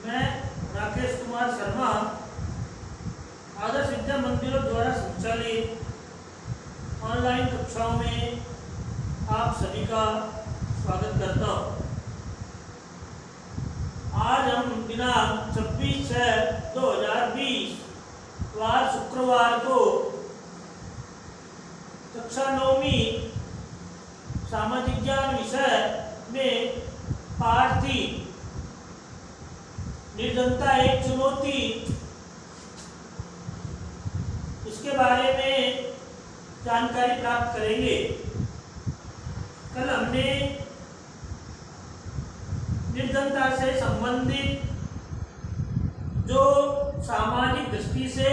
मैं राकेश कुमार शर्मा आदर्श विद्या मंदिरों द्वारा संचालित ऑनलाइन कक्षाओं में आप सभी का स्वागत करता हूँ। आज हम दिनांक 26/6/2020 वार शुक्रवार को कक्षा 9वीं सामाजिक ज्ञान विषय में पाठ 3 निर्धनता एक चुनौती, इसके बारे में जानकारी प्राप्त करेंगे। कल हमने निर्धनता से संबंधित जो सामाजिक दृष्टि से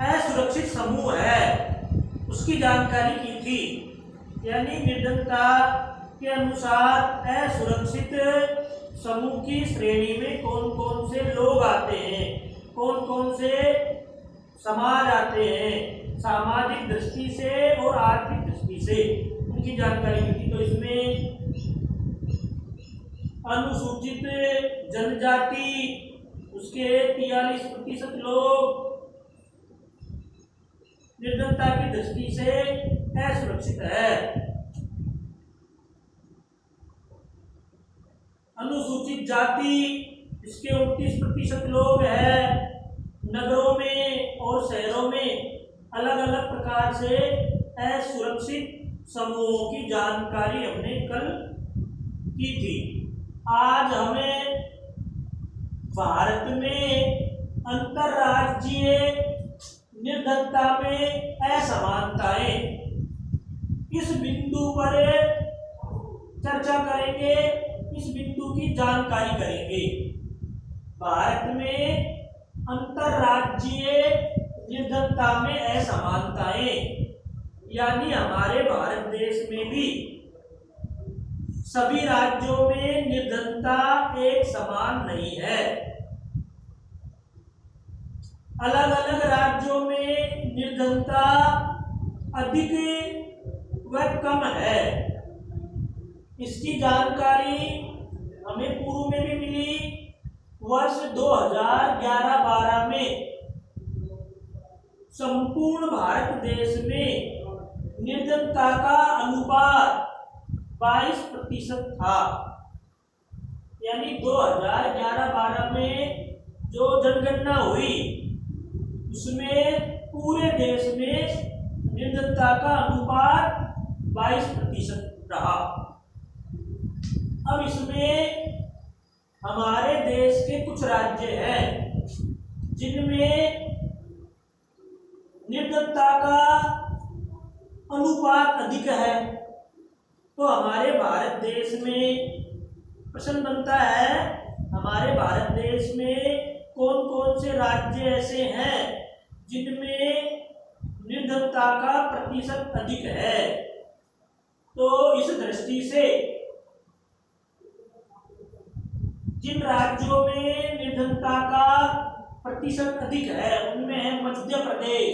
असुरक्षित समूह है उसकी जानकारी की थी। यानी निर्धनता के अनुसार असुरक्षित समूह की श्रेणी में कौन कौन से लोग आते हैं, कौन कौन से समाज आते हैं, सामाजिक दृष्टि से और आर्थिक दृष्टि से उनकी जानकारी दी थी। तो इसमें अनुसूचित जनजाति, उसके 43% लोग निर्धनता की दृष्टि से असुरक्षित है। अनुसूचित जाति, इसके 29% लोग हैं। नगरों में और शहरों में अलग अलग प्रकार से असुरक्षित समूहों की जानकारी हमने कल की थी। आज हमें भारत में अंतरराज्यीय निर्धनता में असमानताएं, इस बिंदु पर चर्चा करेंगे, इस बिंदु की जानकारी करेंगे। भारत में अंतरराज्यीय निर्धनता में असमानताएं, यानी हमारे भारत देश में भी सभी राज्यों में निर्धनता एक समान नहीं है। अलग अलग राज्यों में निर्धनता अधिक व कम है। इसकी जानकारी हमें पूर्व में भी मिली। वर्ष 2011-12 में संपूर्ण भारत देश में निर्धनता का अनुपात 22% था। यानी 2011-12 में जो जनगणना हुई उसमें पूरे देश में निर्धनता का अनुपात 22% रहा। अब इसमें हमारे देश के कुछ राज्य हैं जिनमें निर्धनता का अनुपात अधिक है। तो हमारे भारत देश में प्रश्न बनता है, हमारे भारत देश में कौन कौन से राज्य ऐसे हैं जिनमें निर्धनता का प्रतिशत अधिक है। तो इस दृष्टि से जिन राज्यों में निर्धनता का प्रतिशत अधिक है उनमें है मध्य प्रदेश,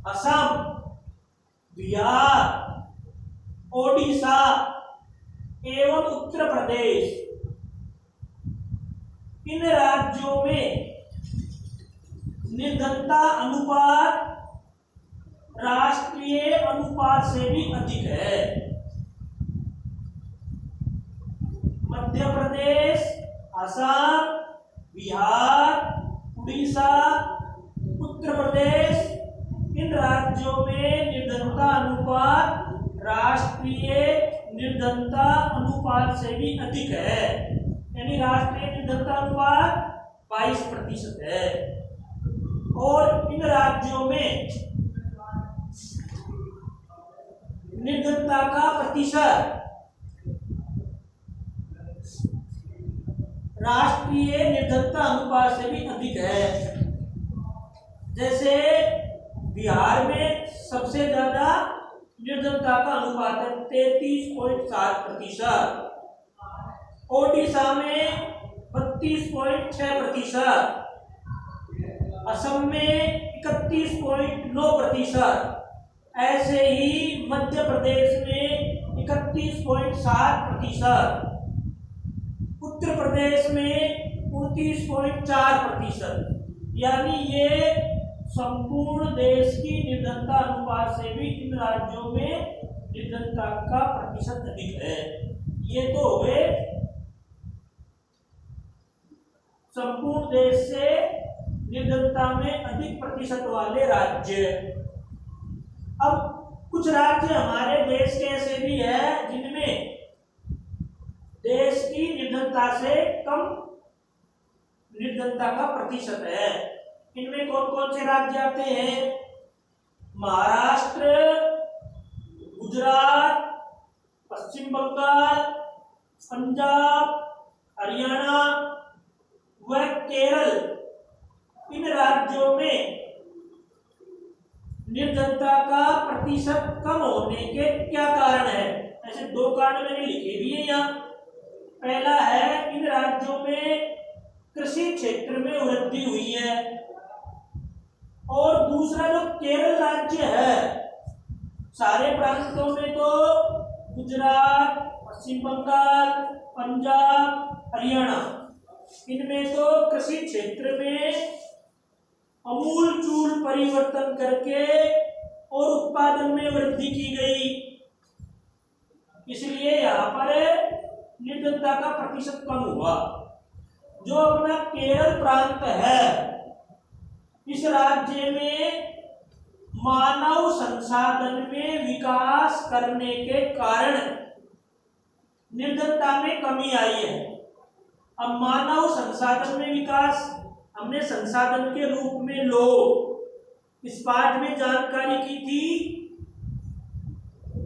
असम, बिहार, ओडिशा एवं उत्तर प्रदेश। इन राज्यों में निर्धनता अनुपात राष्ट्रीय अनुपात से भी अधिक है। मध्य प्रदेश, असम, बिहार, उड़ीसा, उत्तर प्रदेश, इन राज्यों में निर्धनता अनुपात राष्ट्रीय निर्धनता अनुपात से भी अधिक है। यानी राष्ट्रीय निर्धनता अनुपात 22% है। और इन राज्यों में निर्धनता का प्रतिशत राष्ट्रीय निर्धनता अनुपात से भी अधिक है। जैसे बिहार में सबसे ज्यादा निर्धनता का अनुपात है 33.7%, ओडिशा में 32.6%, असम में 31.9%, ऐसे ही मध्य प्रदेश में 31.7%, उत्तर प्रदेश में 29.4%, यानी ये संपूर्ण देश की निर्धनता अनुपात से भी इन राज्यों में निर्धनता का प्रतिशत अधिक है। ये तो हुए संपूर्ण देश से निर्धनता में अधिक प्रतिशत वाले राज्य। अब कुछ राज्य हमारे देश के ऐसे भी है जिनमें देश की निर्धनता से कम निर्धनता का प्रतिशत है। इनमें कौन कौन से राज्य आते हैं? महाराष्ट्र, गुजरात, पश्चिम बंगाल, पंजाब, हरियाणा व केरल। इन राज्यों में निर्धनता का प्रतिशत कम होने के क्या कारण है? ऐसे दो कारण मैंने लिखे भी है यहाँ। पहला है, इन राज्यों में कृषि क्षेत्र में वृद्धि हुई है, और दूसरा जो केरल राज्य है, सारे प्रांतों में तो गुजरात, पश्चिम बंगाल, पंजाब, हरियाणा, इनमें तो कृषि क्षेत्र में अमूलचूल परिवर्तन करके और उत्पादन में वृद्धि की गई, इसलिए यहाँ पर निर्धनता का प्रतिशत कम हुआ। जो अपना केरल प्रांत है, इस राज्य में मानव संसाधन में विकास करने के कारण निर्धनता में कमी आई है। अब मानव संसाधन में विकास हमने संसाधन के रूप में लोग इस पाठ में जानकारी की थी।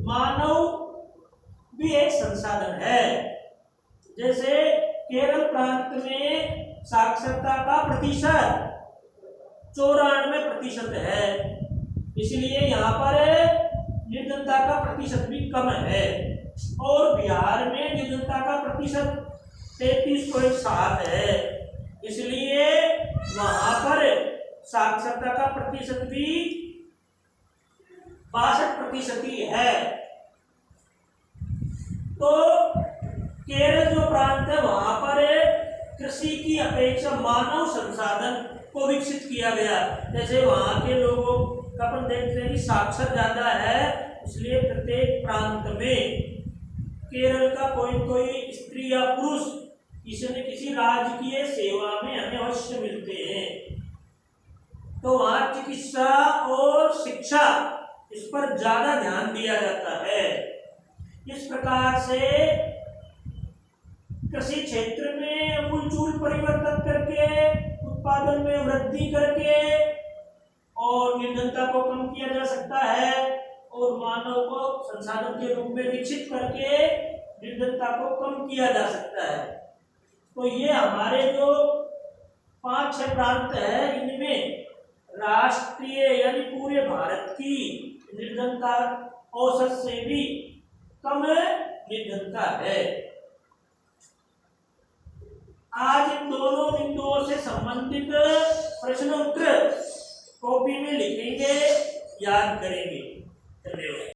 मानव भी एक संसाधन है। जैसे केरल प्रांत में साक्षरता का प्रतिशत 94% है, इसलिए यहाँ पर निर्धनता का प्रतिशत भी कम है। और बिहार में निर्धनता का प्रतिशत 33.7 है, इसलिए वहां पर साक्षरता का प्रतिशत भी 62% ही है। तो केरल जो प्रांत है, वहां पर कृषि की अपेक्षा मानव संसाधन को विकसित किया गया। जैसे वहां के लोगों का अपन देखते हैं कि साक्षर ज्यादा है, इसलिए प्रत्येक प्रांत में केरल का कोई कोई स्त्री या पुरुष किसी न किसी राजकीय सेवा में हमें अवश्य मिलते हैं। तो वहां चिकित्सा और शिक्षा, इस पर ज्यादा ध्यान दिया जाता है। इस प्रकार से कृषि क्षेत्र में अमूलचूल परिवर्तन करके, उत्पादन में वृद्धि करके और निर्धनता को कम किया जा सकता है, और मानव को संसाधन के रूप में विकसित करके निर्धनता को कम किया जा सकता है। तो ये हमारे जो 5-6 प्रांत है, इनमें राष्ट्रीय यानी पूरे भारत की निर्धनता औसत से भी कम निर्धनता है। आज इन दोनों बिंदुओं से संबंधित प्रश्न उत्तर कॉपी में लिखेंगे, याद करेंगे। धन्यवाद।